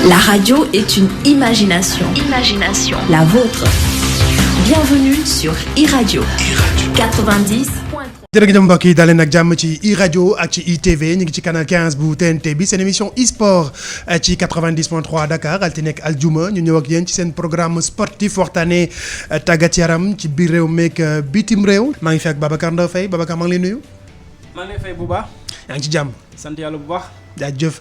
La radio est une imagination. Imagination. La vôtre. Bienvenue sur iRadio 90. jërëjëf mbokk yi daleen ak jàmm ci iRadio ak ci ITV ñu ngi ci canal 15 bu TNT bi seen émission e-sport ci 90.3 Dakar altine ak aljuma ñu ñëw ak yéen ci seen programme sportif waxtaanee tàggat yaram ci biir réew meek bitim réew maa ngi fi ak Babacar Ndaw Faye Babacar maa ngi lay nuyu. maa ngi lay fay bu baax. yaa ngi ci jàmm. sant yàlla bu baax. jaajëf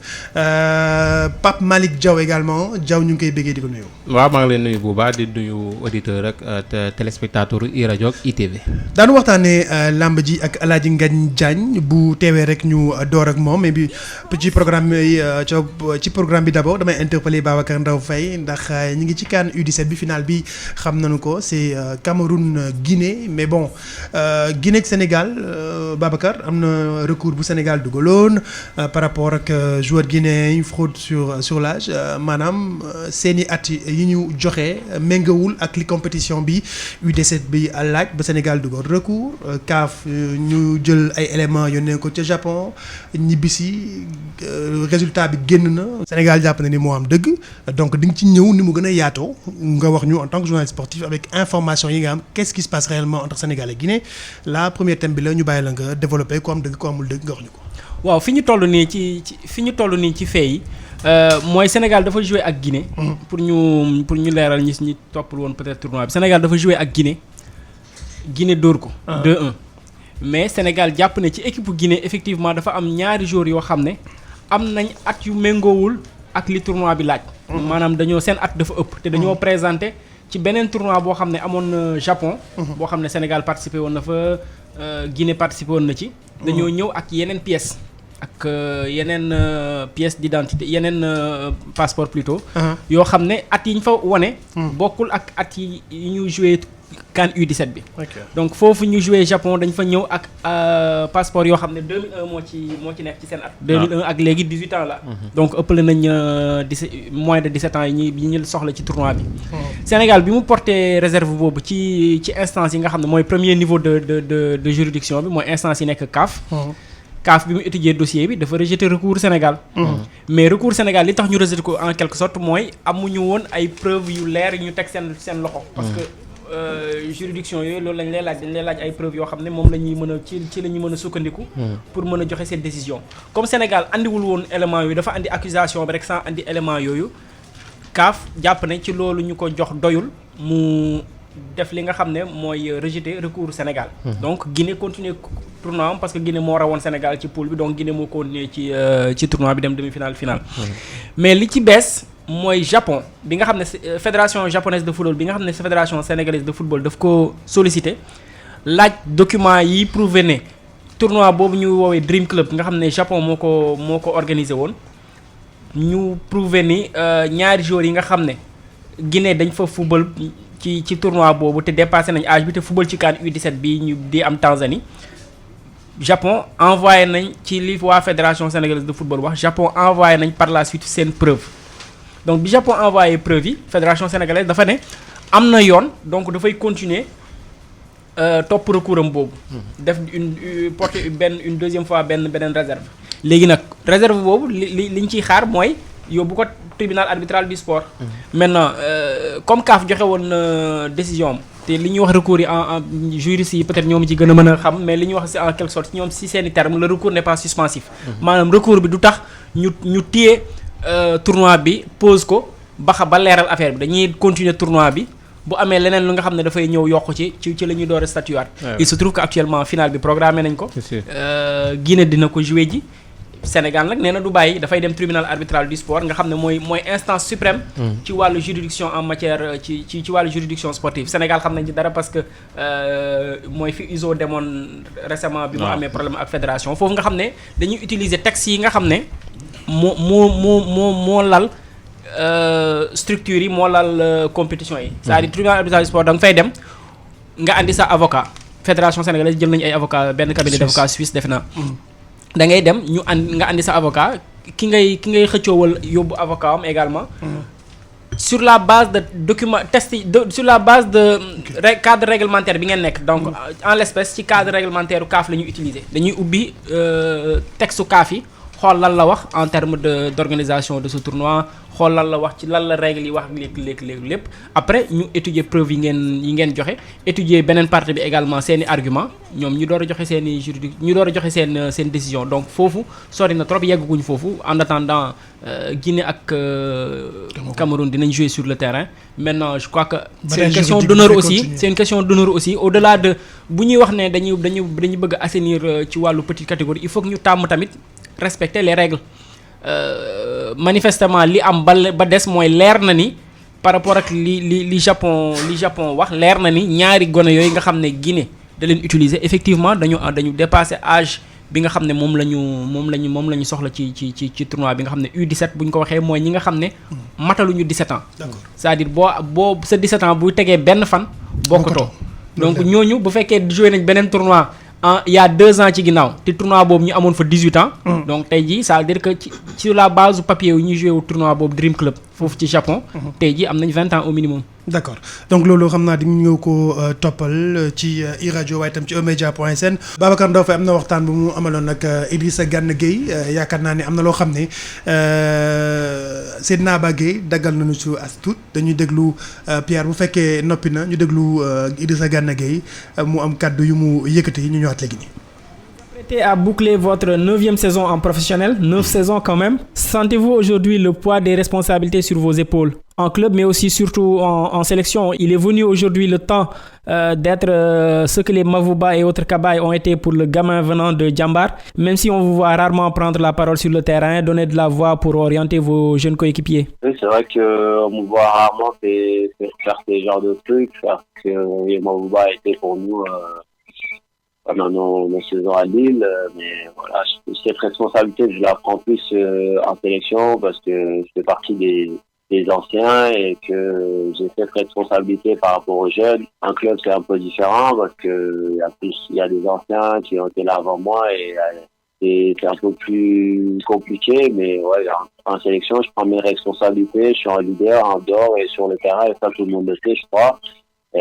Pape Malick Diaw également Diaw ñu ngi koy bëggee di ko nuyu. waaw maa ngi leen nuyu bu baax di nuyu auditeur ak téléspectateur iRadio ak ITV. daanu waxtaanee lamb ji ak El Hadj Ngagne Diagne bu teewee rek ñu door ak moom mais bi ci programme yi ci programme bi d'abord damay interpeller Babacar Ndaw Faye ndax ñu ngi ci CAN U17 bi final bi xam nañu ko c'est Cameroun Guinée mais bon Guinée ak Sénégal Babacar am na recours bu Sénégal dugaloon par rapport ak joueur guinéen yi fraude sur l'âge maanaam seeni at yi ñu joxe méngawul ak li compétition bi U17 bi laaj ba Sénégal dugal recours CAF ñu jël ay éléments yónnee ko ca Japon ñibbisi résultat bi génn na Sénégal jàpp na ni moo am dëgg donc di nga ci ñëw ni mu gën a yaatoo nga wax ñu en tant que journaliste sportif avec information yi nga am qu'est-ce qui se passe réellement entre Sénégal et Guinée la première thème bi la ñu bàyyi la nga développer ko am dëgg ko amul dëgg nga wax ñu ko. waaw fi ñu toll nii ci fee yi mooy Sénégal dafa jouer ak Guinée. pour ñu leeral ñi toppal woon peut-être tournoi bi Sénégal dafa jouer ak Guinée dóor ko. 2-1 mais Sénégal jàpp ne ci équipe Guinée effectivement dafa am ñaari joueurs yoo xam ne am nañ at yu méngoowul ak li tournoi bi laaj. maanaam dañoo seen at dafa ëpp te dañoo présenté ci beneen tournoi boo xam ne amoon na Japon. boo xam ne Sénégal participé woon na fa Guinée participé woon na ci. dañoo ñëw ak yeneen pièces. ak yeneen pièce d'identité yeneen passeport plutôt. yoo xam ne at yi ñu fa wone bokkul ak at yi ñu joué CAN U17 bi. donc foofu ñu joué Japon dañ fa ñëw ak passeport yoo xam ne 2001 moo ci nekk ci seen at. 2001 ak léegi 18 ans la. donc ëppale nañ moins de 17 ans yi ñu soxla ci tournoi bi. Sénégal bi mu porté réserve boobu ci instance yi nga xam ne mooy premier niveau de juridiction bi mooy instance yi nekk CAF. CAF bi mu étudier dossier bi dafa rejeter recours Sénégal. mais recours Sénégal li tax ñu rejeter ko en quelque sorte mooy amuñu woon ay preuves yu leer yu ñu teg seen loxo. parce que juridiction yooyu loolu dañ lay laaj ay preuves yoo xam ne moom la ñuy mën a ci la ñuy mën a sukkandiku. pour mën a joxe seen décision. comme Sénégal andiwul woon élément yooyu dafa andi accusation bi rek sans andi élément yooyu CAF jàpp ne ci loolu ñu ko jox doyul mu def li nga xam ne mooy rejeter recours Sénégal. donc Guinée continuer tournoi am parce que Guinée moo rawoon Sénégal ci poule bi donc Guinée moo continuer ci tournoi bi dem demi-finale finale. mais li ci bees mooy Japon bi nga xam ne fédération japonaise de football bi nga xam ne fédération sénégalaise de football daf ko solliciter laaj document yi prouvé ne tournoi boobu ñu woowee Dream Club nga xam ne Japon moo ko organisé woon ñu prouvé ni ñaari joueurs yi nga xam ne Guinée dañ fa football ci tournoi boobu te dépassé nañ âge bi te football ci CAN U17 bi ñu di am Tanzanie Japon envoyé nañ ci li waa fédération sénégalaise de football wax Japon envoyé nañ par la suite seen preuve donc bi Japon envoyé preuve yi fédération sénégalaise dafa ne am na yoon donc dafay continuer topp recours am boobu. def porter une deuxième fois beneen réserve. léegi nag réserve boobu li ñu ciy xaar mooy yóbbu ko tribunal arbitral du sport. maintenant comme CAF joxe woon décision am te li ñuy wax recours yi en juristes yi peut-être ñoom ci gën a mën a xam mais li ñuy wax c'est en quelque sorte ñoom si seeni terme le recours n'est pas suspensif. maanaam recours bi du tax ñu téye tournoi bi pose ko ba leeral affaire bi dañuy continuer tournoi bi bu amee leneen lu nga xam ne dafay ñëw yokk ci la ñuy door a statuer. il se trouve que actuellement final bi programmé nañ ko. Guinée dina ko jouer ji. Sénégal nag nee na du bàyyi dafay dem tribunal arbitral du sport nga xam ne mooy instance suprême. ci wàllu juridiction en matière ci wàllu juridiction sportive Sénégal xam nañ ci dara parce que mooy fi ISO demoon récemment. bi mu amee problème ak fédération foofu nga xam ne dañuy utiliser textes yi nga xam ne moo lal structure yi moo lal compétition yi. c'est-à-dire tribunal arbitral du sport da nga fay dem nga andi sa avocat fédération sénégalaise jël nañu ay avocat benn cabinet d'avocat suisse def na. da ngay dem nga andi sa avocat ki ngay xëccoowal yóbbu avocat am également. sur la base de document test sur la base de cadre réglementaire bi ngeen nekk donc en l'espèce ci cadre réglementaire u CAF la ñuy utiliser dañuy ubbi texte CAF yi xool lan la wax en termes d'organisation de ce tournoi xool lan la wax ci lan la règle yi wax lépp après ñu étudier preuve yi ngeen joxe étudier beneen partie bi également seeni argument ñoom ñu door a joxe seeni juridique ñu door a joxe seen décision donc foofu sori na trop yegguñu foofu en attendant Guinée ak Cameroun dinañ jouer sur le terrain maintenant je crois que c'est une question d'honneur aussi au-delà de bu ñuy wax ne dañu bëgg a assainir ci wàllu petite catégorie il faut que ñu tàmm tamit respecter les règles manifestement li am ba des mooy leer na ni par rapport ak li Japon wax leer na ni ñaari gone yooyu nga xam ne Guinée da leen utiliser effectivement dañu dépasser âge bi nga xam ne moom la ñu soxla ci tournoi bi nga xam ne U17 bu ñu ko waxee mooy ñi nga xam ne mataluñu 17 ans. D'accord. C'est-à-dire boo sa 17 ans buy tegee benn fan bokkatoo donc ñooñu bu fekkee joué nañ beneen tournoi il y a 2 ans ci ginnaaw te tournoi boobu ñu amoon fa 18 ans. donc tey jii ça veut dire que sur la base du papier yu ñuy joué wu tournoi boobu Dream Club foofu ci Japon. tey jii am nañ 20 ans au minimum. d'accord donc loolu xam naa di ñëw ko toppal ci iRadio waaye itam ci eMedia.sn. Babacar Ndao Faye am na waxtaan bu mu amaloon nag Idrissa Gana Gueye yaakaar naa ne am na loo xam ne Seydina Ba Gueye daggal nañu ci as tuut dañuy déglu Pierre bu fekkee noppi na ñu déglu Idrissa Gana Gueye mu am kàddu yu mu yëkkati ñu ñëwaat léegi nii. À boucler votre 9e saison en professionnel, 9 saisons quand même. Sentez-vous aujourd'hui le poids des responsabilités sur vos épaules en club, mais aussi surtout en sélection? Il est venu aujourd'hui le temps d'être ce que les Mavouba et autres Kabaye ont été pour le gamin venant de Djambar, même si on vous voit rarement prendre la parole sur le terrain, donner de la voix pour orienter vos jeunes coéquipiers. Oui, c'est vrai qu'on me voit rarement faire ces genres de trucs, parce que les Mavouba étaient pour nous... pendant nos saisons à Lille, mais voilà, cette responsabilité, je la prends plus en sélection parce que je fais partie des anciens et que j'ai cette responsabilité par rapport aux jeunes. En club, c'est un peu différent parce que il y a des anciens qui ont été là avant moi et c'est un peu plus compliqué, mais ouais, en sélection, je prends mes responsabilités, je suis un leader en dehors et sur le terrain, et ça tout le monde le sait, je crois. Et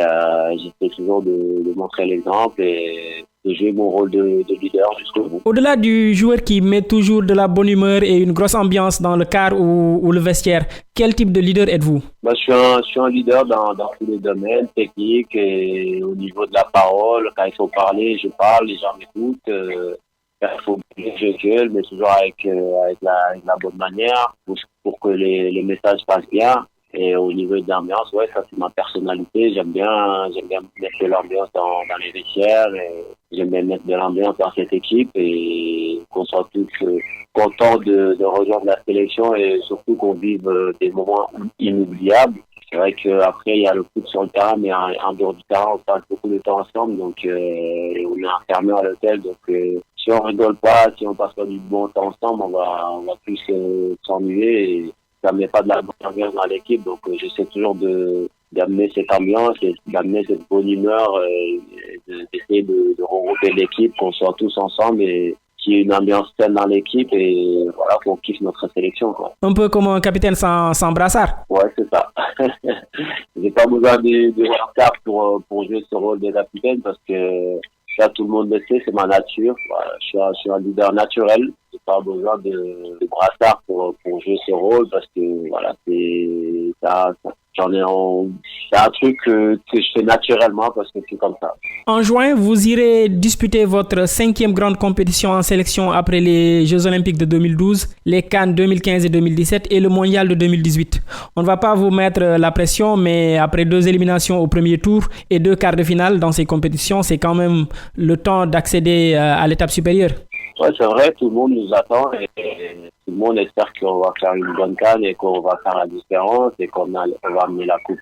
j'essaie toujours de montrer l'exemple et de jouer mon rôle de leader jusqu'au bout. Au-delà du joueur qui met toujours de la bonne humeur et une grosse ambiance dans le car ou le vestiaire, quel type de leader êtes-vous? Je suis un leader dans tous les domaines, techniques et au niveau de la parole. Quand il faut parler, je parle, les gens m'écoutent. Quand il faut gueuler, je gueule, mais toujours avec la bonne manière pour que les messages passent bien. Et au niveau de l'ambiance, ouais, ça c'est ma personnalité. J'aime bien mettre de l'ambiance dans les vestiaires et j'aime bien mettre de l'ambiance dans cette équipe et qu'on soit tous contents de rejoindre la sélection et surtout qu'on vive des moments inoubliables. C'est vrai qu'après il y a le foot sur le terrain, mais en dehors du terrain on passe beaucoup de temps ensemble, donc on est enfermés à l'hôtel, donc si on rigole pas, si on passe pas du bon temps ensemble, on va plus s'ennuyer et ça ne met pas de la bonne ambiance dans l'équipe, donc j'essaie toujours d'amener cette ambiance et d'amener cette bonne humeur et d'essayer de regrouper l'équipe, qu'on soit tous ensemble et qu'il y ait une ambiance saine dans l'équipe et voilà, qu'on kiffe notre sélection, quoi. Un peu comme un capitaine sans brassard. Ouais, c'est ça. J'ai pas besoin de brassard pour jouer ce rôle de capitaine parce que ça, tout le monde le sait, c'est ma nature. Voilà, je suis un leader naturel. J'ai pas besoin de brassard pour jouer ce rôle parce que voilà, c'est un truc que je fais naturellement parce que c'est comme ça. En juin, vous irez disputer votre 5e grande compétition en sélection après les Jeux Olympiques de 2012, les CAN 2015 et 2017 et le Mondial de 2018. On ne va pas vous mettre la pression, mais après 2 éliminations au premier tour et 2 quarts de finale dans ces compétitions, c'est quand même le temps d'accéder à l'étape supérieure. Ouais, c'est vrai, tout le monde nous attend et tout le monde espère qu'on va faire une bonne CAN et qu'on va faire la différence et qu'on va amener la coupe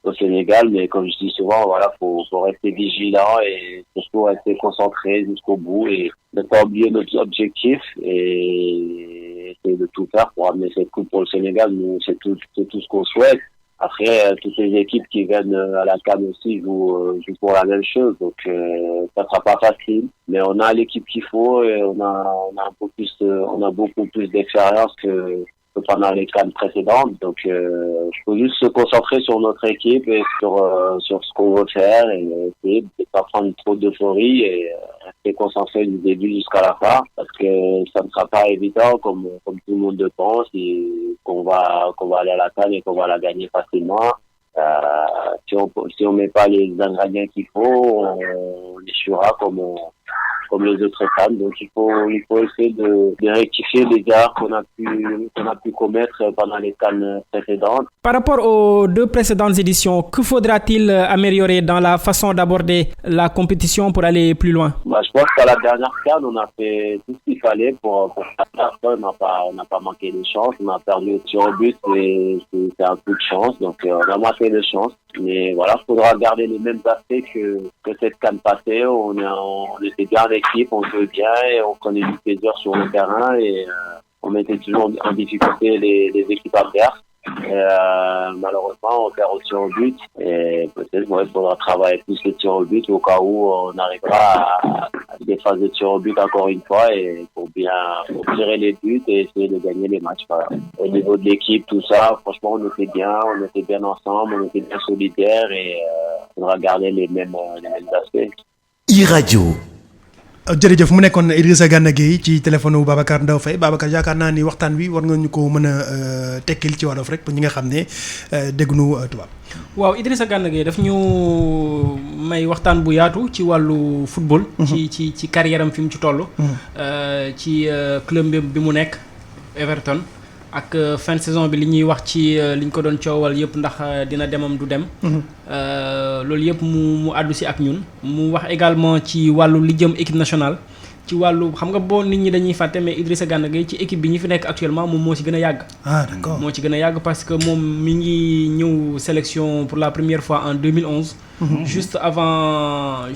au Sénégal. Mais comme je dis souvent, voilà, faut rester vigilant et surtout rester concentré jusqu'au bout et ne pas oublier notre objectif et essayer de tout faire pour amener cette coupe au Sénégal. Nous, c'est tout ce qu'on souhaite. Après, toutes les équipes qui viennent à la CAN aussi jouent pour la même chose, donc ça sera pas facile. Mais on a l'équipe qu'il faut et on a beaucoup plus d'expérience que pendant les CAN précédentes. Donc, faut juste se concentrer sur notre équipe et sur ce qu'on veut faire et essayer de pas prendre trop d'euphorie et rester concentré du début jusqu'à la fin, parce que ça ne sera pas évident comme tout le monde le pense, et qu'on va aller à la CAN et qu'on va la gagner facilement. Si on met pas les ingrédients qu'il faut, on échouera comme les autres fans. Donc il faut essayer de rectifier les erreurs qu'on a pu commettre pendant les CAN précédentes. Par rapport aux 2 précédentes éditions, que faudra-t-il améliorer dans la façon d'aborder la compétition pour aller plus loin? Je pense qu'à la dernière CAN, on a fait tout ce qu'il fallait pour faire ça. On n'a pas manqué de chance. On a perdu au tir au but, c'est un coup de chance. Donc on a manqué de chance. Mais voilà, il faudra garder les mêmes aspects que cette CAN passée. On était bien en équipe, on jouait bien et on prenait du plaisir sur le terrain et on mettait toujours en difficulté les équipes adverses. Malheureusement, on perd au tir au but et peut-être il faudra travailler plus le tir au but au cas où on arrivera à des phases de tir au but encore une fois et pour tirer les buts et essayer de gagner les matchs. Voilà. Au niveau de l'équipe, tout ça, franchement, on était bien ensemble, on était bien solidaires et on faudra garder les mêmes aspects. iRadio. jërëjëf mu nekkoon Idrissa Gana Gueye ci téléphone wu Babacar Ndaw Faye. Babacar yaakaar naa ni waxtaan wi war nga ñu ko mën a tekkil ci wolof rek pour ñi nga xam ne dégguñu tubaab. waaw Idrissa Gana Gueye daf ñu may waxtaan bu yaatu ci wàllu football. ci carrière am fi mu ci toll. ci club bi mu nekk Everton. ak fin de saison bi li ñuy wax ci li ñu ko doon coowal yëpp ndax dina demam du dem. loolu yëpp mu àddu si ak ñun. mu wax également ci wàllu li jëm équipe nationale. ci wàllu xam nga boo nit ñi dañuy fàtte mais Idrissa Gana Gueye ci équipe bi ñi fi nekk actuellement moom moo ci gën a yàgg. D'accord moo ci gën a yàgg parce que moom mi ngi ñëw sélection pour la première fois en 2011. juste avant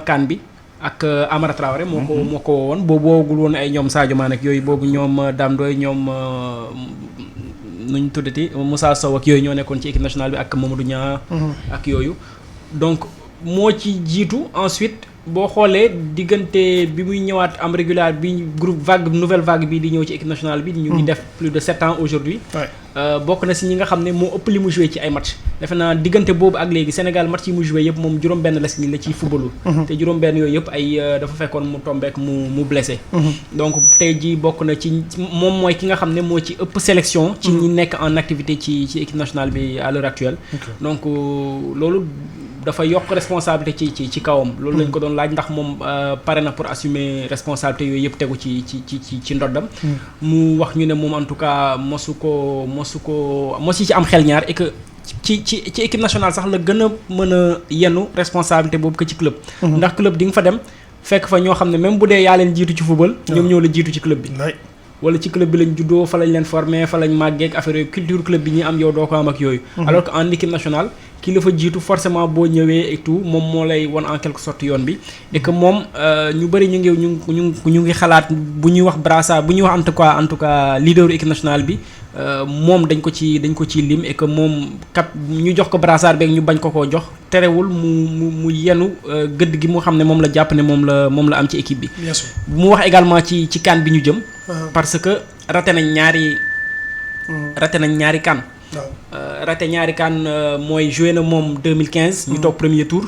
CAN bi. ak Amara Traoré moo ko woon boobu woogul woon ay ñoom Sadio Mané ak yooyu boobu ñoom Dame Doye ñoom nuñ tuddati Moussa Sow ak yooyu ñoo nekkoon ci équipe nationale bi ak Mamadou Niang ak yooyu donc moo ci jiitu ensuite boo xoolee diggante bi muy ñëwaat am régulier bi nouvelle vague bi di ñëw ci équipe nationale bi ñu ngi def plus de 7 ans aujourd'hui bokk na si ñi nga xam ne moo ëpp li mu joué ci ay match defe naa diggante boobu ak léegi Sénégal match yi mu joué yëpp moom juróom-benn la ciy footballu te juróom-benn yooyu yëpp ay dafa fekkoon mu tombeek mu blessé donc tey jii bokk na ci moom mooy ki nga xam ne moo ci ëpp sélection ci ñi nekk en activité ci équipe nationale bi à l'heure actuelle donc loolu dafa yokk responsabilité ci kawam loolu lañ ko doon laaj ndax moom pare na pour assumer responsabilité yooyu yëpp tegu ci ndoddam mu wax ñu ne moom en tout cas mosu ci am xel ñaar et que ci équipe nationale sax la gën a mën a yenu responsabilité boobu que ci club ndax club di nga fa dem fekk fa ñoo xam ne même bu dee yaa leen jiitu ci football ñoom ñoo la jiitu ci club bi wala ci club bi lañ juddoo fa lañ leen formé fa lañ màggee ak affaire yooyu culture club bi ñuy am yow doo ko am ak yooyu alors que en équipe nationale ki la fa jiitu forcément boo ñëwee et tout moom moo lay won en quelque sorte yoon bi et que moom ñu bëri ñu ngi xalaat bu ñuy wax brassard bu ñuy wax en tout cas leaderu équipe nationale bi moom dañ ko ci lim et que moom ñu jox ko brassard beeg ñu bañ ko koo jox terewul mu yenu gëdd gi mu xam ne moom la jàpp ne moom la am ci équipe bi mu wax également ci CAN bi ñu jëm parce que raté nañ ñaari CAN raté ñaari CAN mooy joué na moom 2015 ñu toog premier tour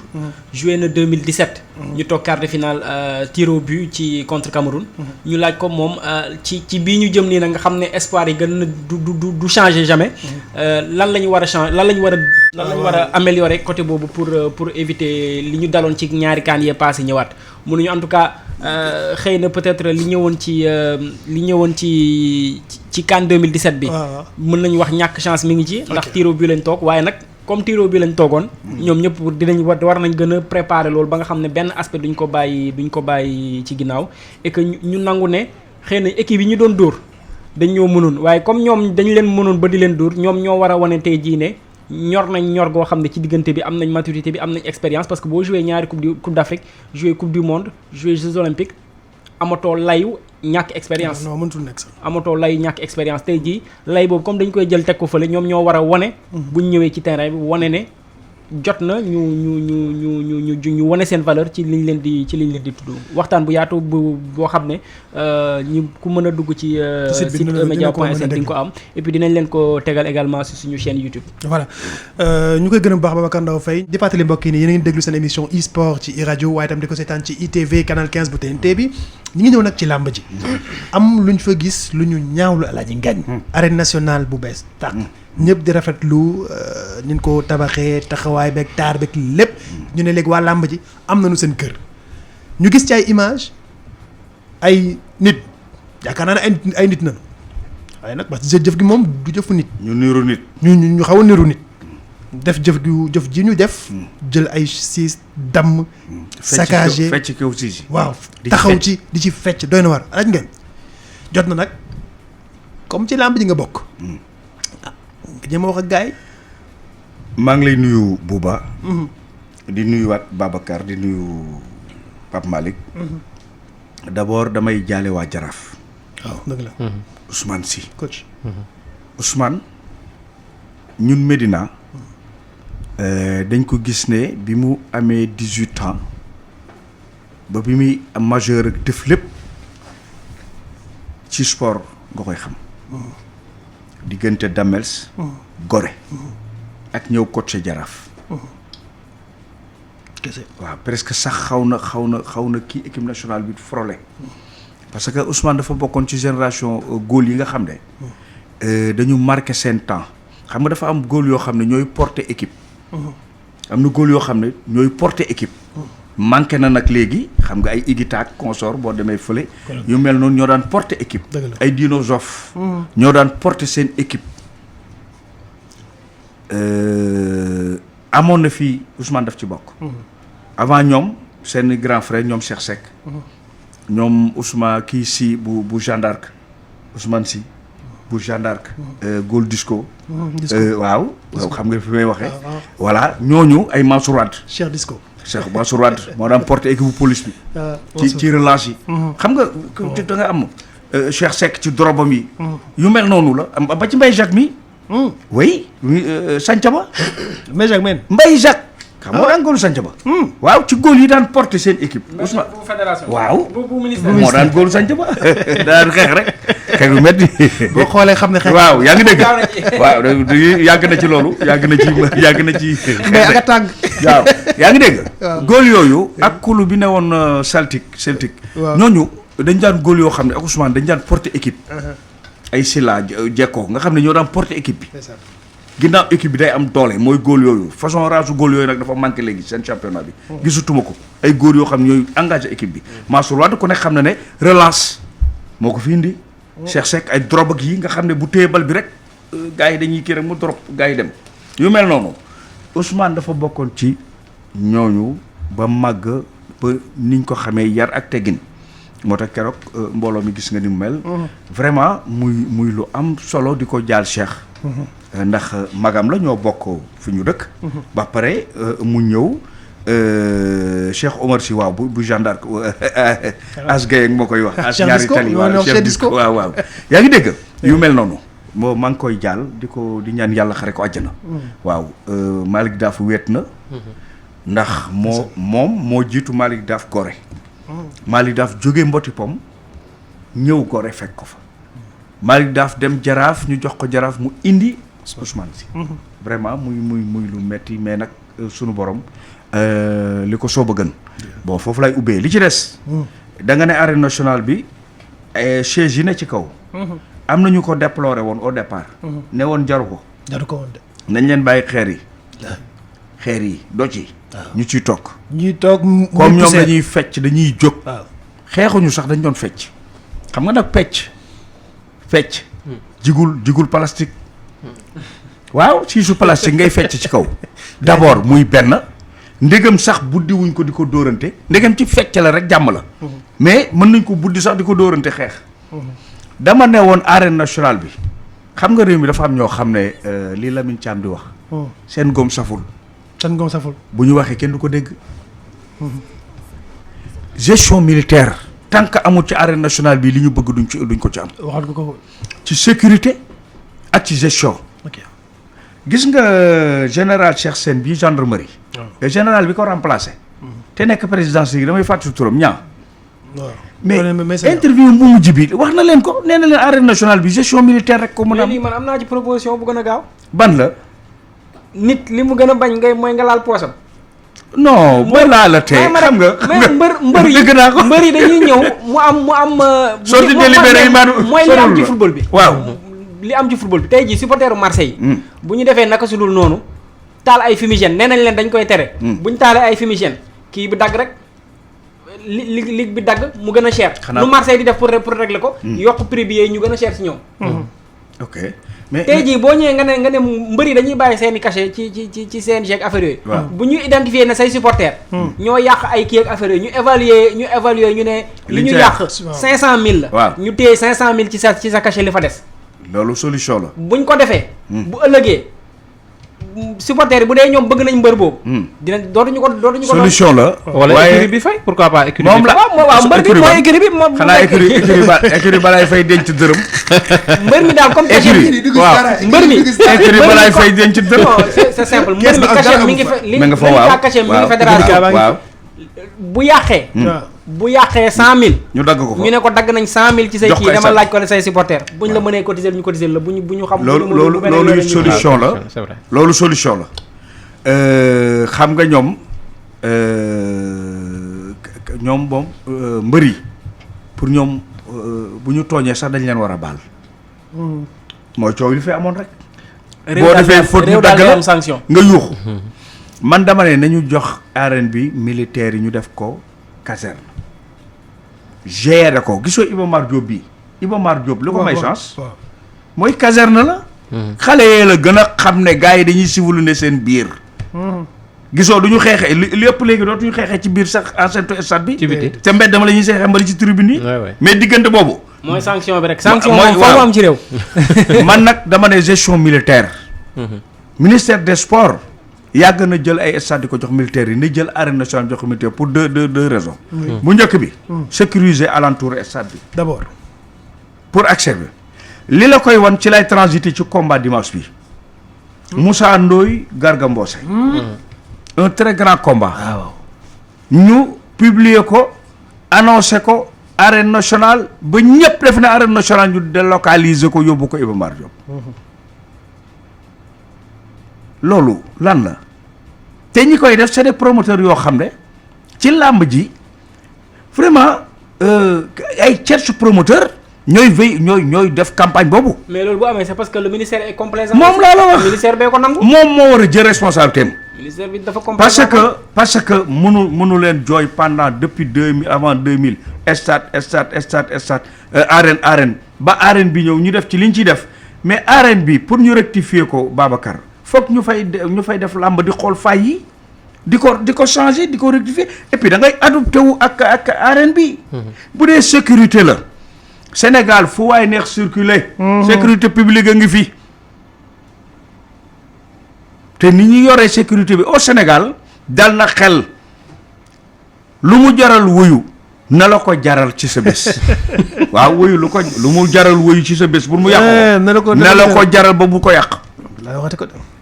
joué na 2017 ñu toog quart de finale tir au but ci contre Cameroun ñu laaj ko moom ci bii ñu jëm nii nag nga xam ne espoir yi gën na du changer jamais lan la ñu war a changer lan la ñu war a améliorer côté boobu pour éviter li ñu daloon ci ñaari CAN yee passé ñëwaat mënuñu en tout cas xëy na peut-être li ñëwoon ci CAN 2017 bi mën nañu wax ñàkk chance mi ngi ci ndax tiro bi lañ toog waaye nag comme tiro bi lañ toogoon ñoom ñëpp war nañ gën a préparer loolu ba nga xam ne benn aspect duñ ko bàyyi ci ginnaaw et que ñu nangu ne xëy na équipe yi ñu doon dóor dañ ñoo mënoon waaye comme ñoom dañ leen mënoon ba di leen dóor ñoom ñoo war a wane tey jii ne ñor goo xam ne ci diggante bi am nañ maturité bi am nañ expérience parce que boo joué ñaari coupe d'Afrique joué coupe du monde joué Jeux olympiques amatoo layu ñàkk expérience non mënatul nekk sax amatoo layu ñàkk expérience tey jii lay boobu comme dañ koy jël teg ko fële ñoom ñoo war a wane buñ ñëwee ci terrain bi wane ne jot na ñu wane seen valeur ci liñ leen di tudd waxtaan bu yaatu boo xam ne ñu ku mën a dugg ci site eMédia.sn di nga ko am et puis dinañ leen ko tegal également ci suñu chaîne YouTube. voilà ñu koy gën a bu baax Babacar Ndao Faye di fàttali mbokk yi ni yéen a ngi déglu seen émission e-sport ci iRadio waaye itam di ko seetaan ci ITV canal 15 bu TNT bi ñu ngi ñëw nag ci làmb ji am luñ fa gis lu ñu ñaawlu Alaaji Ngagne arène nationale bu bees tàq ñëpp di rafetlu ni ñu ko tabaxee taxawaay beeg taar beeg lépp ñu ne léegi waa làmb ji am nañu seen kër ñu gis ci ay image ay nit yaakaar naa ne ay nit nañu waaye nag parce que jëf gi moom du jëfu nit. ñu niru nit. ñu xaw a niru nit. def jëf ji ñu def. jël ay siis damm. saccagé fecc kaw siis. waaw taxaw ci di ci fecc doy na war Alaaji Ngagne jot na nag comme ci làmb ji nga bokk. nga wax ak gars yi. maa ngi lay nuyu Bouba. di nuyuwaat Babacar di nuyu Pape Malick. d'abord damay jaale waa Jaraaf. waaw dëgg la. Ousmane Sy coach. Ousmane ñun Médina dañ ko gis ne bi mu amee 18 ans ba bi muy majeur ak def lépp ci sport nga koy xam. diggante Damels. Gorée. ak ñëw coach Jaraaf. kese waaw presque sax xaw na kii équipe nationale bi frôlé. parce que Ousmane dafa bokkoon ci génération góol yi nga xam ne dañu marqué seen temps xam nga dafa am góol yoo xam ne ñooy porter équipe. am na góol yoo xam ne ñooy porter équipe. manqué na nag léegi xam nga ay igitaak consort boo demee fële. yu mel noonu ñoo daan porter équipe. ay Dino Zoff. ñoo daan porter seen équipe. amoon na fii Ousmane daf ci bokk. avant ñoom seen grand frère ñoom Cheikh Seck. ñoom Ousmane kii si bu Jeanne d'Arc Ousmane si bu Jeanne d'Arc Gold Disco waaw xam nga fi may waxee voilà ñooñu ay Mansour Wade Cheikh Disco Cheikh Mansour Wade moo daan porté équipe police bi ci relance yi xam nga da nga am Cheikh Seck ci drobam yi yu mel noonu la ba ci Mbaye Jacques mi oui Santhiaba Mbaye Jacques men Mbaye Jacques xam nga daan góolu Santhiaba waaw ci góol yi daan porté seen équipe Ousmane waaw moo daan góolu Santhiaba daan xeex rek xeex yu métti boo xoolee xam ne xeex waaw yaa ngi dégg waaw yàgg na ci loolu yàgg na ci mais ak a tàng waaw yaa ngi dégg góol yooyu ak kulu bi ne woon Celtic ñooñu dañ daan góol yoo xam ne ak Ousmane dañ daan porté équipe ay Silla Jekko nga xam ne ñoo daan porté équipe bi ginnaaw équipe bi day am doole mooy góol yooyu façon rasu góol yooyu nag dafa manqué léegi seen championnat bi gisutuma ko ay góor yoo xam ne ñooy engagé équipe bi Mansour Wade ku nekk xam ne relance moo ko fi indi Cheikh Seck ay drop ak yi nga xam ne bu téye bal bi rek gars yi dañuy kii rek mu drop gars yi dem yu mel noonu Ousmane dafa bokkoon ci ñooñu ba màgg ba niñ ko xamee yar ak teggin moo tax keroog mbooloo mi gis nga ni mu mel vraiment muy lu am solo di ko jaal Cheikh ndax magam la ñoo bokk fi ñu dëkk ba pare mu ñëw Cheikh Omar Sy waaw bu Jeanne d'Arc as Gaye moo koy wax as ñaari tali waaw Cheikh Disco waaw yaa ngi dégg yu mel noonu moo maa ngi koy jaal di ñaan yàlla xare ko àjjana waaw Malick Daaf weet na ndax moo jiitu Malick Daaf Gorée Malick Daaf jógee Mboti Pom ñëw Gorée fekk ko fa Malick Daaf dem Jaraaf ñu jox ko Jaraaf mu indi Ousmane Sy vraiment muy lu metti mais nag sunu borom li ko soob a gën bon foofu lay ubbee li ci des da nga ne arène nationale bi chaise yi ne ci kaw am na ñu ko déploré woon au départ ne woon jaru ko woon de nañ leen bàyyi xeer yi doj yi ñu ciy toog comme ñoom dañuy fecc dañuy jóg xeexuñu sax dañ doon fecc xam nga nag fecc jigul plastique waaw siisu plastique ngay fecc ci kaw d'abord muy benn ndegam sax buddi wuñ ko di ko dóorante ndegam ci fecc la rek jàmm la mais mën nañ ko buddi sax di ko dóorante xeex dama ne woon arène nationale bi xam nga réew mi dafa am ñoo xam ne lii Lamine Thiam di wax seen góom saful bu ñu waxee kenn du ko dégg gestion militaire tant que amul ci arène nationale bi li ñu bëgg duñ ko ci am waxal ko ci sécurité ak ci gestion gis nga général Cheikh Sène bi gendarmerie. général bi ko remplacé. te nekk présidence yi damay fàttali turam ñaa. mais interview bu mujj bi wax na leen ko nee na leen arène nationale bi gestion militaire rek ko mën a am. lii man am naa ci proposition bu gën a gaaw. ban la. nit li mu gën a bañ ngay mooy nga laal poosam. non boo laa la tey xam nga mais mbër yi dañuy ñëw mu am. sorti délibéré yi maanaam mooy li am ci football bi. waaw li am ci football bi tey jii supporteru Marseille yi. bu ñu defee naka su dul noonu taal ay fumigène nee nañ leen dañ koy tere. bu ñu taalee ay fumigène kii bi dagg rek ligue bi dagg mu gën a cher. lu Marseille di def pour régler ko. yokk prix bi yooyu ñu gën a cher si ñoom. ok mais tey jii boo ñëwee nga ne mbër yi dañuy bàyyi seen i cachet ci CNG ak affaire yooyu. bu ñu identifier ne say supporters. ñoo yàq ay kii ak affaire yooyu ñu évaluer ñu ne. li ñu yàq 500000 la. waaw ñu téye 500000 ci sa cachet li fa des. loolu solution la. buñ ko defee. bu ëllëgee supporters yi bu dee ñoom bëgg nañ mbër boobu. dootuñu ko solution la. wala écurie bi fay pourquoi pas écurie bi. moom la waaw mbër bi mooy écurie bi moom. xanaa écurie balaay fay denc dërëm. mbër mi daal comme cachet bi waaw mbër mi. écurie balaay fay denc dërëm. non c'est simple mbër mi cachet mi ngi fa li nga fa waaw cachet mi ngi fédération waaw bu yàqee. bu yàqee 100000. ñu dagg ko fa ñu ne ko dagg nañ 100000 ci say kii dama laaj ko say supporters buñ la mënee cotiser ñu cotiser la bu ñu xam. loolu solution la loolu solution la. xam nga ñoom moom mbër yi pour ñoom bu ñu tooñee sax dañ leen war a baal. mooy coow li fi amoon rek. boo defee faute ñu dagg la sanction nga yuuxu. man dama ne nañu jox arène bi militaire yi ñu def ko caserne. gérer ko gisoo Iba Mar Diop bii Iba Mar Diop li ko may chance mooy caserne la. xale yee la gën a xam ne gars yi dañuy siwulu ne seen biir. gisoo du ñu xeexee li ëpp léegi dootuñu xeexee ci biir sax enceinte stade bi. ci biti te mbedd dama la ñuy xeexee mbali ci tribune yi. mais diggante boobu. mooy sanction bi rek. sanction moom foofu am ci réew. man nag dama ne gestion militaire. ministère des sports yàgg na jël ay stade di ko jox militaires yi ni jël arène nationale jox ko militaire pour deux raisons. bu njëkk bi. sécuriser alentour stade bi. d'abord pour accès bi. li la koy wan ci lay transiter ci combat dimanche bi. Moussa Ndoye Garga Mbossé. un très grand combat. waaw ñu publier ko annoncé ko arène nationale ba ñëpp def na arène nationale ñu délocaliser ko yóbbu ko Iba Mar Diop. loolu lan la te ñi koy def c'est des promoteurs yoo xam ne ci làmb ji vraiment ay tierce promoteur ñooy ñooy def campagne boobu. mais loolu bu amee c'est parce que le ministère est complaisant. moom laa la wax ministère bee ko nangu. moom moo war a jël responsabilité am. ministère bi dafa complaisant parce que mënu leen jooy pendant depuis 2000 avant 2000 stade arène ba arène bi ñëw ñu def ci liñ ciy def mais arène bi pour ñu rectifier ko Babacar. foog ñu fay def làmb di xool fay yi di ko changer di ko rectifier et puis da ngay adopté wu ak arène bi. bu dee sécurité la Sénégal fu waay neex circuler. sécurité publique a ngi fi. te ni ñu yoree sécurité bi au Sénégal dal na xel lu mu jaral wuyu na la ko jaral ci sa bés. waaw wuyu lu mu jaral wuyu ci sa bés bu mu yàqu. na la ko jaral ba bu ko yàq.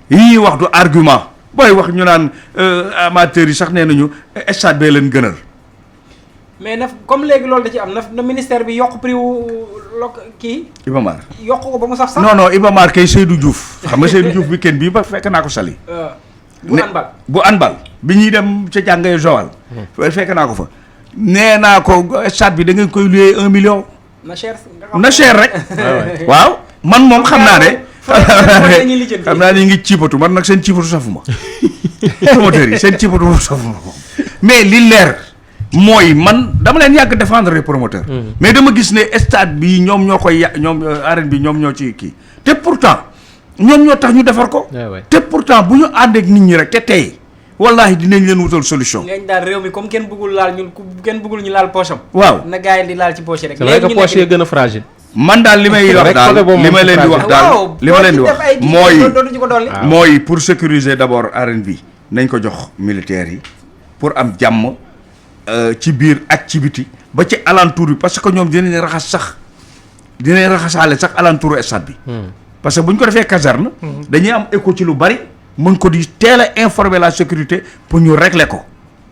yii wax du argument booy wax ñu naan amateurs yi sax nee nañu stade bee leen gënal. mais na comme léegi loolu da ci am na ministère bi yokk prix wu kii. Iba Mar yokk ko ba mu sax. non Iba Mar kay Seydou Diouf xam nga Seydou Diouf weekend bii ba fekk naa ko sali. bu anbal bi ñuy dem ca jàngee Joal. fekk naa ko fa. nee naa ko stade bi da ngeen koy louer 1 million. na cher rek. waaw man moom xam naa ne. xam naa ni ngi ciipatu man nag seen ciipatu safuma promoteurs yi seen ciipatu safuma ko mais li leer mooy man dama leen yàgg défendre les promoteurs mais dama gis ne stade bi ñoom ñoo koy ñoom arène bi ñoom ñoo ci kii te pourtant ñoom ñoo tax ñu defar ko te pourtant bu ñu ànd ak nit ñi rek te tey wallahi dinañ leen wutal solution. ngeen daal réew mi comme kenn bëggul laal ñu laal poche am. waaw na gars yi di laal ci poche rek. léegi poche yi gën a fragile. man daal li may wax daal li ma leen di wax daal li ma leen di wax mooy pour sécuriser d'abord arène bi nañ ko jox militaires yi pour am jàmm ci biir ak ci biti ba ci alentour bi parce que ñoom dinañ raxasaale sax alentour stade bi parce que bu ñu ko defee caserne. dañuy am écho ci lu bari mën ko di teel a informer la sécurité pour ñu régler ko.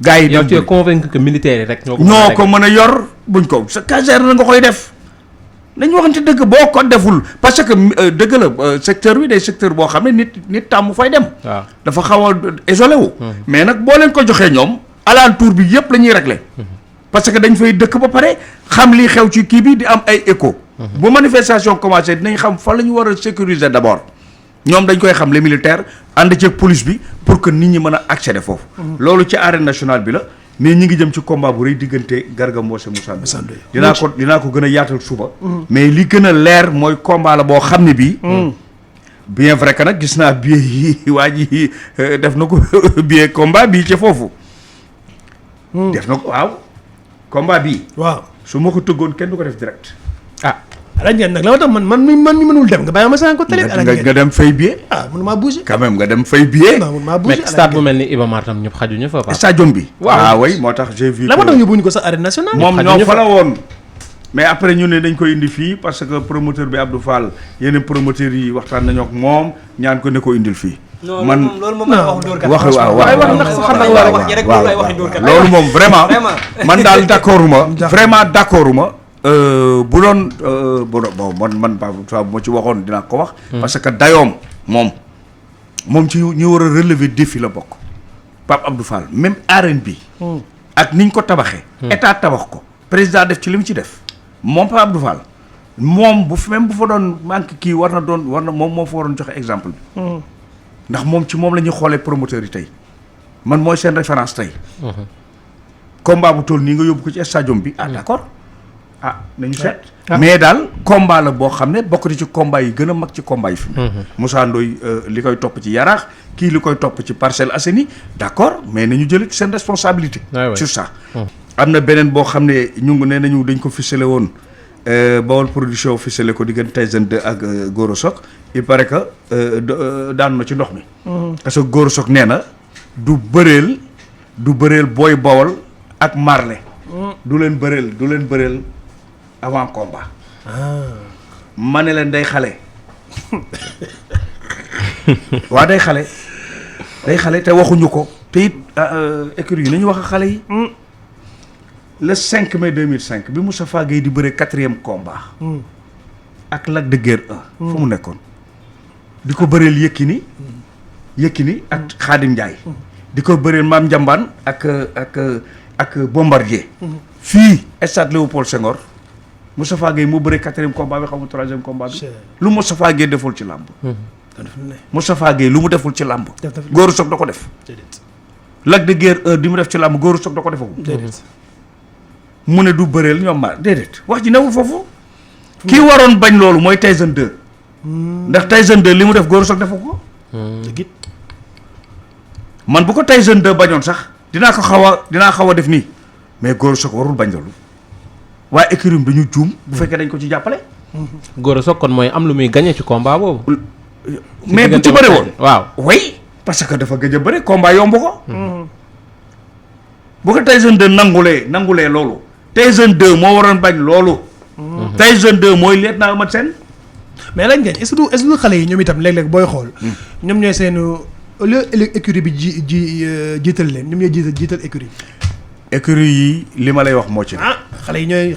gars yi yow tu es convaincu que militaires yi rek ñoo ko mën a yor buñ ko sa caserne nga koy def. nañu waxante dëgg boo ko deful parce que dëgg la secteur bi day secteur boo xam ne nit tàmm fay dem. waaw dafa xaw a isolé wu. mais nag boo leen ko joxee ñoom alentour bi yëpp la ñuy réglé. parce que dañ fay dëkk ba pare xam li xew ci kii bi di am ay écho. bu manifestation commencé dinañ xam fan la ñu war a sécuriser d' abord ñoom dañ koy xam les militaires ànd ceeg police bi pour que nit ñi mën a accéder foofu. loolu ci arène nationale bi la. mais ñi ngi jëm ci combat bu rëy diggante Garga Mbossé Moussa Ndoye dinaa ko gën a yaatal suba mais li gën a leer mooy combat la boo xam ne bii bien vrai que nag gis naa billet yi waa ji def na ko billet combat bii ci foofu def na ko waaw combat bii waaw su ma ko tëggoon kenn du ko def direct alaaj ngeen nag la ma tax man mi mënul dem nga bàyyi ma sànq ko télé nga dem fay billet mënuma bouger quand même nga dem fay billet mënuma bouger mais stade bu mel ni Iba Mar tam ñëpp xajuñu fa stadium bi waaw oui moo tax j'ai vu la ma tax yóbbuñu ko sax arène nationale moom ñoo fa la woon mais après ñu ne dañ koy indi fii parce que promoteur bi Abdou Fall yeneen promoteurs yi waxtaan nañu ak moom ñaan ko ne ko indil fii man loolu moom loolu moom vraiment man daal d'accorduma vraiment d'accorduma bu doon bon man bu ma ci waxoon dinaa ko wax parce que dayoom moom ci ñu war a relever défi la bokk Pape Abdou Fall même arène bi ak niñ ko tabaxee état tabax ko président def ci li mu ci def moom Pape Abdou Fall moom bu fa doon manque kii war na moom moo fa waroon joxe exemple bi ndax moom ci moom la ñuy xoolee promoteur yi tey man mooy seen référence tey combat bu toll nii nga yóbbu ko ci stadium bi d'accord nañu seet mais daal combat la boo xam ne bokk na ci combat yi gën a mag ci combat yi fi Moussa Ndoye li koy topp ci Yaraax kii li koy topp ci Parcelles Assainies d'accord mais nañu jël ci seen responsabilité sur ça am na beneen boo xam ne ñu ngi ne nañu dañ ko ficelé woon Bawol production ficelé ko diggante Tyson 2 ak Goro Sock il paraît que daanu na ci ndox mi parce que Goro Sock nee na du bëreel Boy Bawol ak Marley du leen bëreel avant combat ma ne leen day xale waa day xale te waxuñu ko te it écurie yi nañu wax ak xale yi le 5 mai 2005 bi Moustapha Gueye di bëre 4e combat ak Lac de Guiers 1 fu mu nekkoon di ko bëreel Yékini ak Khadim Ndiaye di ko bëreel Mame Ndiambane ak Bombardier fii stade Léopold Senghor Moustapha Gueye mu bëre 4e combat bi xaw ma 3e combat bi lu Moustapha Gueye deful ci làmb Moustapha Gueye lu mu deful ci làmb Goro Sock da ko def Lac de Guiers 1 di mu def ci làmb Goro Sock da ko defagum mu ne du bëreel ñoom ma déedéet wax ji newul foofu kii waroon bañ loolu mooy Tyson 2 ndax Tyson 2 li mu def Goro Sock defu ko man bu ko Tyson 2 bañoon sax dinaa xaw a def nii mais Goro Sock warul bañ loolu waaye écurie dañu juum bu fekkee dañ ko ci jàppale Goro Sock kon mooy am lu muy gagné ci combat boobu mais bu ci bëre woon waaw oui parce que dafa gëj a bëre combat yomb ko bu ko Tyson 2 nangulee loolu Tyson 2 moo waroon bañ loolu Tyson 2 mooy leet naa amat seen mais lañ ngeen est-ce que xale yi ñoom itam léeg-léeg booy xool ñoom ñooy seen au lieu écurie bi jiital leen ñoom ñooy jiital écurie yi li ma lay wax moo ci xale yi ñooy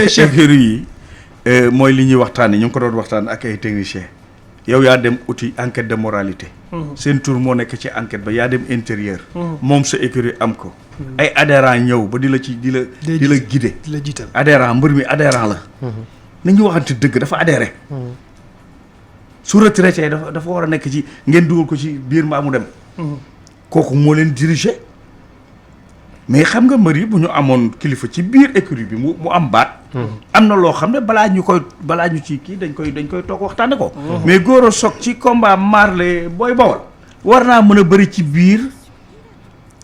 chef écurie yi mooy li ñuy waxtaanee ñu ngi ko doon waxtaan ak ay techniciens yow yaa dem uti enquête de moralité seen tour moo nekk ci enquête ba yaa dem intérieur moom sa écurie am ko ay adhérent ñëw ba di la guider di la jiital adhérent mbër mi adhérent la nañu waxante dëgg dafa adhéré su retraité dafa war a nekk ci ngeen dugal ko ci biir mbaa mu dem kooku moo leen diriger mais xam nga mbër yi bu ñu amoon kilifa ci biir écurie bi mu am baat am na loo xam ne balaa ñu ci kii dañ koy toog waxtaane ko mais Goro Sock ci combat Marley Boy Bawol war naa mën a bëri ci biir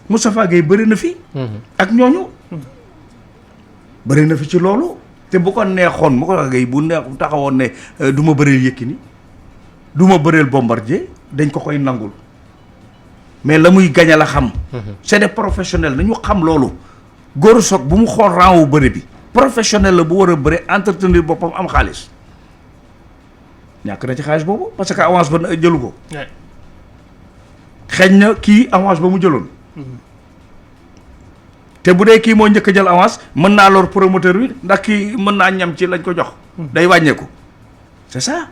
Moustapha Gueye bëri na fi ak ñooñu bëri na fi ci loolu te bu ko neexoon Moustapha Gueye bu taxawoon ne du ma bëreel Yékini du ma bëreel Bombardier dañ ko koy nangul mais la muy gañe la xam c'est des professionnels nañu xam loolu Goro Sock bu mu xool rang wu bëri bi professionnel la bu war a bëri entretenir boppam am xaalis ñàkk na ci xaalis boobu parce que avance ba jëlu ko. xeeñ na kii avance ba mu jëloon. te bu dee kii moo njëkk a jël avance mën naa lor promoteur bi ndax kii mën naa ñam ci lañ ko jox. day wàññeeku. c'est ça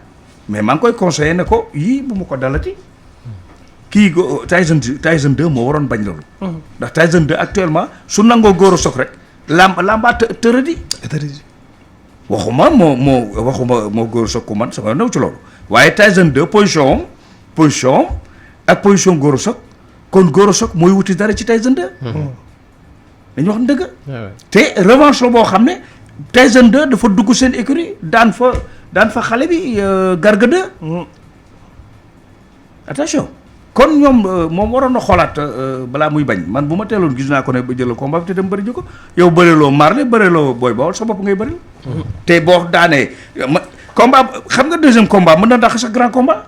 mais maa ngi koy conseillé ne ko yii bu mu ko dalati. kii Tyson 2 moo waroon bañ loolu. ndax Tyson 2 actuellement su nangoo góor a soog rek lambaa tërëdi. waxuma moo góor a soog ku man sama new ci loolu waaye Tyson 2 position ak position góor a soog kon góor a soog mooy wuti dara ci Tyson 2. dañu wax dëgg. te revanche la boo xam ne Tyson 2 dafa dugg seen écurie daan fa xale bi Garga 2. attention kon ñoom moom waroon na xoolaat balaa muy bañ man bu ma teeloon gis naa ko ne ba jëlal combat bi te dem bëri ji ko yow bëriloo Marley bëriloo Boy Baol sa bopp ngay bëril. te boo daanee combat xam nga deuxième combat mën na dàq sa grand combat.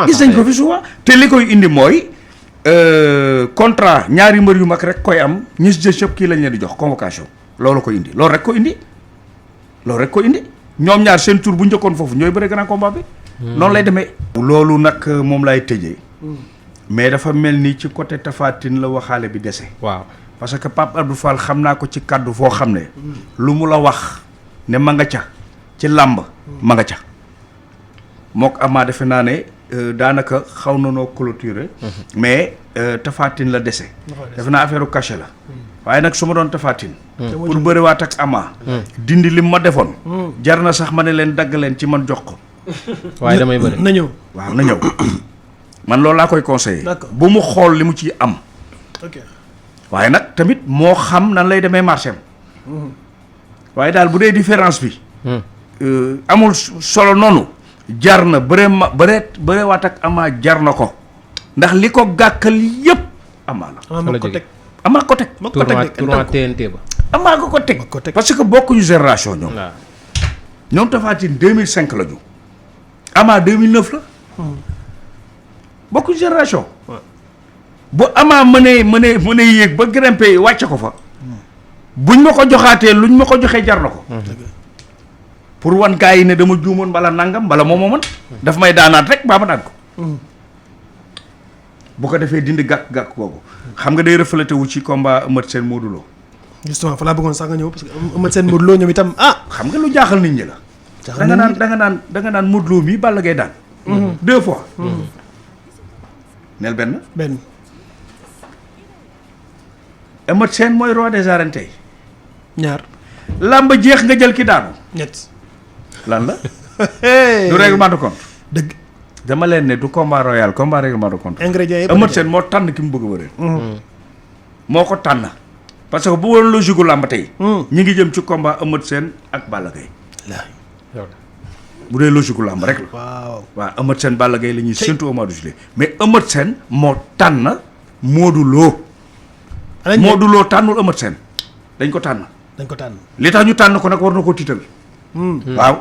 gis nañ ko fi souvent. te li koy indi mooy. contrat ñaari mbër yu mag rek koy am ñi si jëf kii lañ leen di jox convocation loolu ko indi loolu rek ko indi ñoom ñaar seen tour bu njëkkoon foofu ñooy bëre grand combat bi. noonu lay demee. loolu nag moom lay tëjee. mais dafa mel ni ci côté Tapha Tine la waxaale bi dese. waaw parce que Pape Abdou Fall xam naa ko ci kàddu foo xam ne. lu mu la wax ne ma nga ca ci làmb ma nga ca mook Ama defe naa ne. daanaka xaw na noo clôturer mais Tapha Tine la dese def naa affaire u cachet la waaye nag su ma doon Tapha Tine pour bëriwaat ak Ama dindi lim ma defoon jar na sax ma ne leen dagg leen ci man jox ko waaye damay bëri na ñëw man loolu laa koy conseillé bu mu xool li mu ciy am waaye nag tamit moo xam nan lay demee marché am waaye daal bu dee différence bi amul solo noonu jar na bëre waat ak Ama jar na ko ndax li ko gàkkal yëpp Ama la. Ama ko teg. tournoi TNT ba. Ama ko teg parce que bokkuñu génération ñoom. waaw ñoom Tapha Tine 2005 la ñu. Ama 2009 la. bokkuñu génération. bu Ama mënee yéeg ba grimpé wàcce ko fa. buñ ma ko joxaatee luñ ma ko joxee jar na ko. pour wan gaa yi ne dama juumoon bala nangam bala moom moo mën daf may daanaat rek baa ma daan ko bu ko defee dindi gàkk boobu xam nga day reflété wu ci combat Eumeu Sène Modou Lo justement fa laa bëggoon sax nga ñëw parce que Eumeu Sène Modou Lo ñoom itam xam nga lu jaaxal nit ñi la da nga naan Modou Lo mi Balla Gaye daan 2 fois neel benn Eumeu Sène mooy roi des arènes tey ñaar làmb jeex nga jël ki daanu ñett lan la du règlement de compte dëgg dama leen ne du combat royal combat règlement de compte ingrédients yëpp Eumeu Sène moo tànn ki mu bëgg a wëree moo ko tànn parce que bu woon logique gu làmb tey ñi ngi jëm ci combat Eumeu Sène ak Balla Gaye bu dee logique gu làmb rek la waaw Eumeu Sène Balla Gaye la ñuy séntu au mois de juillet mais Eumeu Sène moo tànn Modou Lo Modou Lo tànnul Eumeu Sène dañ ko tànn li tax ñu tànn ko nag war na koo tiital waaw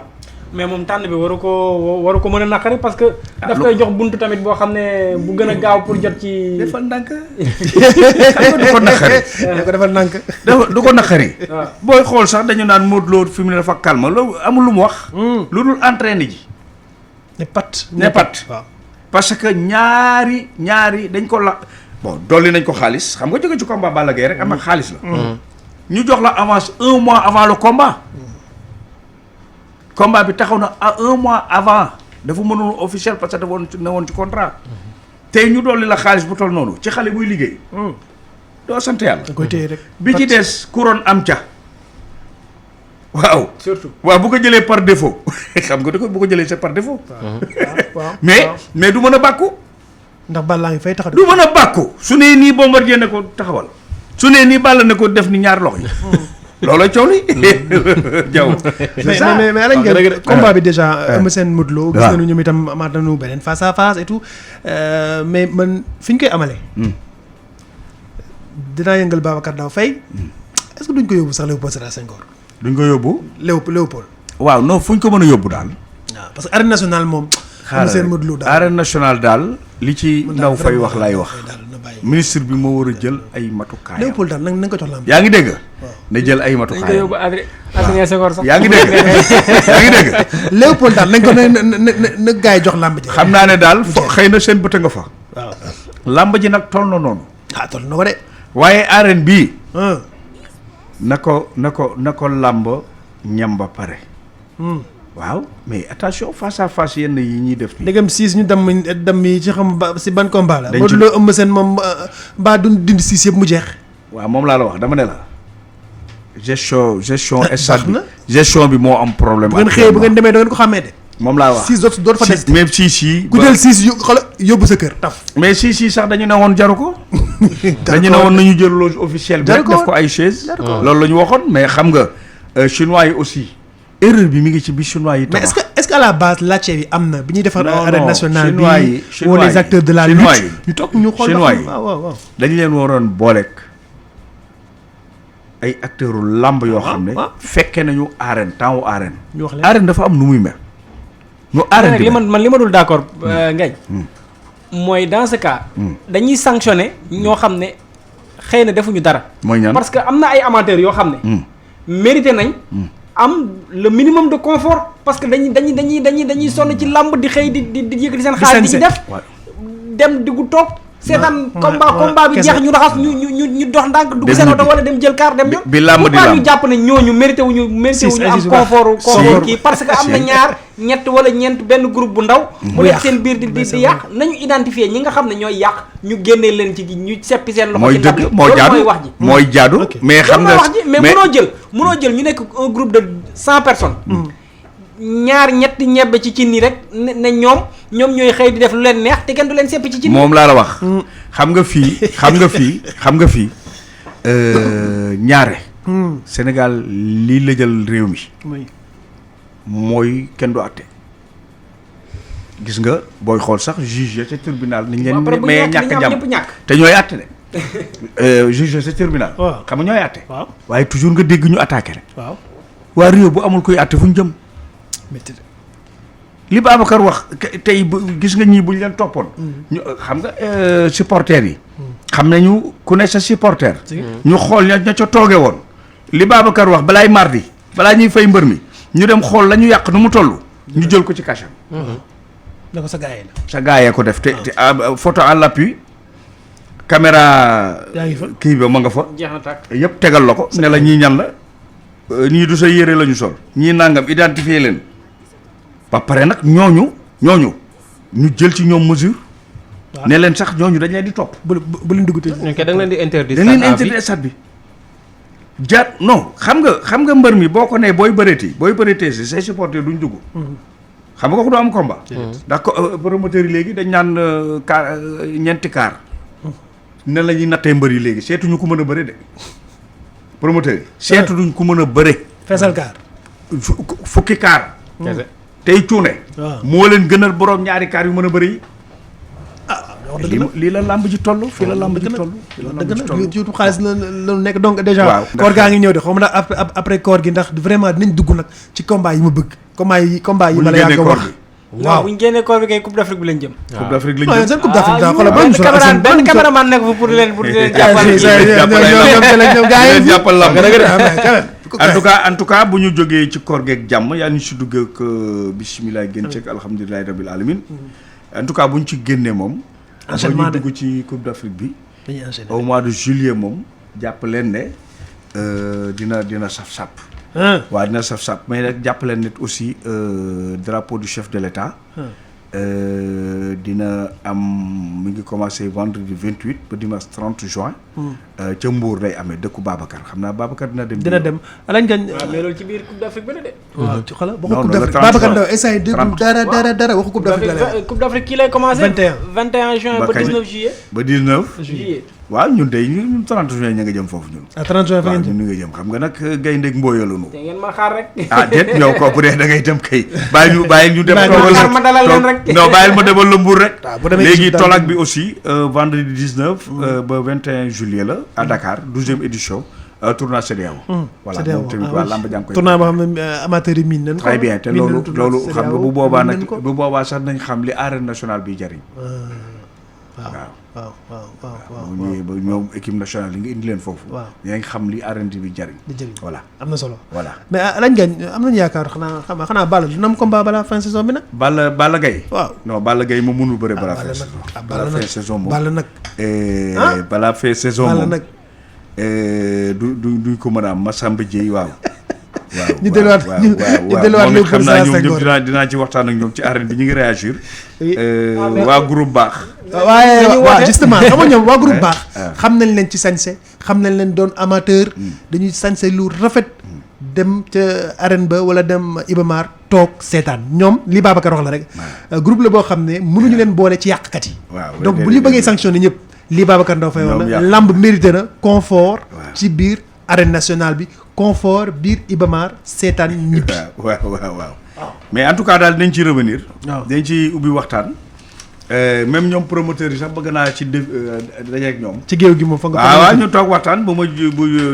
mais moom tànn bi waru ko mën a naqari parce que daf koy jox buntu tamit boo xam ne bu gën a gaaw pour jot ci defal ndànk xam nga du ko naqari defal ndànk du ko naqari booy xool sax dañu naan Modou Lo fi mu ne dafa calme loolu amul lu mu wax lu dul entraîné ji ne pat waaw parce que ñaari dañ ko la bon dolli nañ ko xaalis xam nga jóge ci combat Balla Gaye rek am na xaalis la ñu jox la avance 1 mois avant le combat bi taxaw na à 1 mois avant dafa mënul officiel parce que dafa ne woon ci contrat tey ñu dolli la xaalis bu toll noonu ci xale buy liggéey doo sant yàlla da koy téye rek bi ci des couronne am ca waaw surtout waaw bu ko jëlee par défaut xam nga bu ko jëlee c'est par défaut mais du mën a bàkku ndax Balla ngi fay taxaw du mën a bàkku su nee nii Bombardier ne ko taxawal su nee nii Balla ne ko def ni ñaar loxo yi looloo coow li jaw mais alañ ngeen combat bi déjà Eumeu Sène Modou Lo gis nañu ñoom itam amaat nañu beneen face à face et tout mais man fi ñu koy amalee dinaa yëngal Babacar Daw Faye est-ce que duñ ko yóbbu sax Léopold Sédar Senghor duñ ko yóbbu Léopold waaw non fu ñu ko mën a yóbbu daal waaw parce que arène nationale moom Eumeu Sène Modou Lo daal arène nationale daal li ci Ndaw Faye wax laay wax ministre bi moo war a jël ay matukaay. Léopold daal nañ ko jox lamb. yaa ngi dégg. na jël ay matukaay. dañ ko yóbbu Adrien Senghor sax. yaa ngi dégg yaa ngi dégg. Léopold daal nañ ko na gars yi jox lamb ji. xam naa ne daal xëy na seen bët nga fa. waaw lamb ji nag toll na noonu. toll na ko de. waaye arène bii. na ko lamb ñam ba pare. waaw mais attention face à face yenn yi ñuy def. ndegam 6 ñu dem yi ci xam ba si ban combat la. dañ ci loo ëmb seen moom mbaa duñ dindi 6 yëpp mu jeex. waaw moom laa la wax dama ne la. gestion stade bi gestion bi moo am problème. bu ngeen xëyee bu ngeen demee da ngeen ko xàmmee de. moom laa wax 6 dootu fa des. même 6 yi. ku jël 6 yóbbu sa kër taf. mais 6 yi sax dañu ne woon jaru ko. dañu ne woon nañu jël loge officielle bi rek def ko ay chaise. loolu la ñu waxoon mais xam nga chinois yi aussi. erreur bi mi ngi ci bi chinois yi. mais est-ce que à la base laajte bi am na bi ñuy defar arène nationale bi chinois wala les acteurs de la lutte ñu toog ñu xool chinois yi waaw dañu leen waroon booleeg ay acteurs làmb yoo xam ne. fekke nañu arène temps wu arène. ñu wax leen arène dafa am nu muy mel. nu arène li ma dul d'accord ngañ mooy dans ce cas. dañuy sanctionner ñoo xam ne xëy na defuñu dara. mooy ñaan parce que am na ay amateurs yoo xam ne. mérité nañ. am le minimum de confort parce que dañuy sonn ci làmb di xëy di yëkkati seen xaalis di def dem diggu toog seetaan combat bi jeex ñu raxas ñu dox ndànk dugg seen oto wala dem jël car dem ñoom bi làmb di làmb ñu jàpp ne ñooñu mérité wuñu am confort kii parce que am na ñaar ñett wala ñeent benn groupe bu ndaw bu nekk seen biir di yàq nañu identifier ñi nga xam ne ñooy yàq ñu génnee leen ci ñu seppi seen loxo ci ndab mooy wax ji mooy jaadu mais xam nga wax ji mais mënoo jël ñu nekk un groupe de 100 personnes ñaar ñetti ñebbe ci cin yi rek ne ñoom ñooy xëy di def lu leen neex te kenn du leen seppi ci cin moom laa la wax xam nga fii ñaare Sénégal lii la jël réew mi mooy kenn du àtte gis nga booy xool sax juge ca tribunal niñ leen mais ñàkk jàmm te ñooy àtte de juge ca tribunal xam nga ñooy àtte waaye toujours nga dégg ñu attaqué rek waa réew bu amul koy àtte fu ñu jëm li Babacar wax tey gis nga ñii bu ñu leen toppoon ñu xam nga supporters yi xam nañu ku ne sa supporter ñu xool ña ca tooge woon li Babacar wax balaay mardi balaa ñuy fay mbër mi ñu dem xool la ñu yàq nu mu toll ñu jël ko ci cacham da ko sa gaayee ko def te photo à l'appui caméra kii ba ma nga fa yëpp tegal la ko ne la ñii ñan la ñii du sa yére la ñu sol ñii nangam identifier leen ba pare nag ñooñu ñu jël ci ñoom mesure ne leen sax ñooñu dañ leen di topp bu leen dugg te da nga leen di interdire stade bi jaat non xam nga mbër mi boo ko nee booy bëreetee si say supporters duñ dugg xam nga ko du am combat ndax promoteurs yi léegi dañ naan ñeenti kaar ne la ñuy nattee mbër yi léegi seetuñu ko mën a bëre de promoteurs yi seetuñu ko mën a bëre feesal kaar fukki kaar tey cuune moo leen gënal borom ñaari kaar yu mën a bëri yi lii la làmb ji toll fii la làmb ji toll dëgg la yuutu xaalis la nekk donc déjà koor gaa ngi ñëw de xaw ma nag après koor gi ndax vraiment dinañ dugg nag ci combat yi ma bëgg combat yi ma la yàgg wax waaw bu ñu génnee koor bi kay coupe d'Afrique bi lañ jëm coupe d'Afrique lañ jëm seen coupe d'Afrique daa xoolal benn caméraman nekk fa pour leen jàppal lamb en tout cas bu ñu jógee ci koor geeg jàmm yaa ñu si dugg ak bisimilah génn ceeg alhamdulilahi rabil alamin en tout cas bu ñu ci génnee moom ba ñu dugg ci coupe d'Afrique bi au mois de juillet moom jàpp leen ne dina saf-sap waaw dina saf-sap mais nag jàpp leen nit aussi drapeau du chef de l'État dina am mi ngi commencé vendredi 28 ba dimanche 30 juin ca Mbour lay amee dëkku Babacar xam naa Babacar dina dem alañ gañ mais loolu ci biir coupe d'Afrique bi la de waaw ci xala waxu coupe d'Afrique Babacar Ndaw essay dégg dara waxu coupe d'Afrique la coupe d'Afrique kii lay commencé 21 juin ba 19 juillet ba 19 juillet waaw ñun de ñun 30 juin ña nga jëm foofu ñun 30 juin fa ngeen ñun nga jëm xam nga nag gaynde mbooyalunu te ngeen ma xaar rek déet yow ko bu dee da ngay dem kay bàyyi ñu dem xaar ma dalal leen rek non bàyyil ma demal la Mbour rek léegi tolak bi aussi vendredi 19 ba 21 juillet la à Dakar 12e édition tournoi CEDEAO voilà moom tamit waa làmb jàng koy tournoi boo xam ne amateurs yi miin nañ très bien te loolu xam nga bu boobaa nag bu boobaa sax nañ xam li arène nationale bi jariñ waaw ñëwee ba ñoom équipe nationale yi nga indi leen foofu. waaw yaa ngi xam li arène bi jariñ. voilà am na solo. voilà mais Alaaji Ngagne am nañu yaakaar xanaa Balla dina am combat balaa fin saison bi nag. Balla Gaye. waaw non Balla Gaye moom mënul bëre balaa fin saison. balaa fin saison moom Balla nag. balaa fin saison moom Balla nag. duñ ko mën a am Massamba Dieye waaw. ñu delluwaat moom it xam naa ñoom ñëpp dinaa ci waxtaan ak ñoom ci arène bi ñu ngi réagir. waa groupe baax. waaw justement xam nga ñoom waa groupe baax. xam nañ leen ci sañse xam nañ leen doon amateur. dañuy sañse lu rafet. dem ca arène ba wala dem Ibamar toog seetaan ñoom li Babacar wax la rek. groupe la boo xam ne mënuñu leen boole ci yàqkat yi. donc bu ñu bëggee sanctionné ñëpp. li Babacar Ndaw fay wax la lamb mérité na confort. ci biir arène nationale bi. confort biir Ibamar seetaan ñibbi. waaw mais en tout cas daal dinañ ci revenir. dañ ci ubbi waxtaan. même ñoom promoteurs yi sax bëgg naa ci dajeeg ñoom. ci géew gi moom fa nga. waaw ñu toog waxtaan bu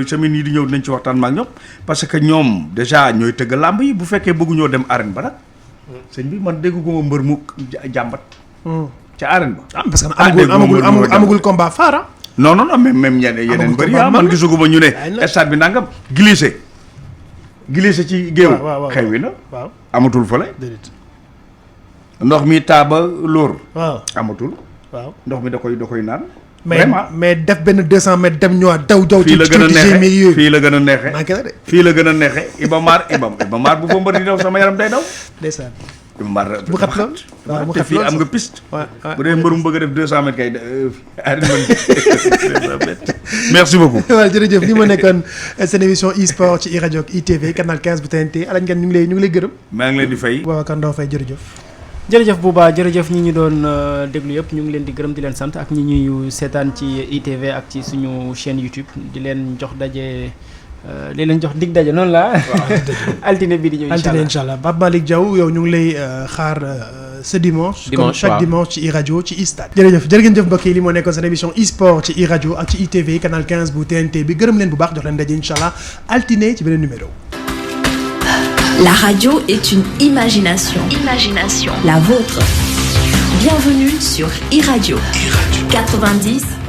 semaine yi di ñëw dinañ ci waxtaan ma ak ñoom. parce que ñoom déjà ñooy tëgg làmb yi bu fekkee bëgguñoo dem arène ba nag. sëñ bi man déggu ko ma mbër mu jàmbat. ca arène ba. parce que amagul combat phare. non même yeneen bëri man gisuguma ñu ne stade bi nangam glissé ci géew xew wi na amatul fële ndox mi taaba lóor amatul ndox mi da koy naan mais def benn 200 mètres dem ñëwaat daw fii la gën a neexe fii la gën a neexe Ibamar bu fa mbër di daw sama yaram day daw ndeysaan bu xat lool waaw bu xat fii am nga piste. bu dee mbërum bëgg a def 200 mètres kay. merci beaucoup. waaw jërëjëf li ma nekkoon seen émission e-sport ci iRadio ak ITV canal 15 bu TNT Alaaji Ngagne ñu ngi lay gërëm. maa ngi leen di fay. Babacar Ndaw Faye jërëjëf. jërëjëf Bouba jërëjëf ñi ñu doon déglu yëpp ñu ngi leen di gërëm di leen sant ak ñi ñuy seetaan ci ITV ak ci suñu chaîne YouTube di leen jox daje. li leen jox dig daje noonu la altine bi di ñëw incha allah Pape Malick Diaw yow ñu ngi lay xaar ce dimanche comme chaque dimanche ci iRadio ci iStade jërëjëf jëf mbokk yi li moo nekkoon seen émission e-sport ci iRadio ak ci ITV canal 15 bu TNT bi gërëm leen bu baax jox leen daje incha allah altine ci beneen numéro. La radio est une imagination. La vôtre. Bienvenue sur iRadio 90.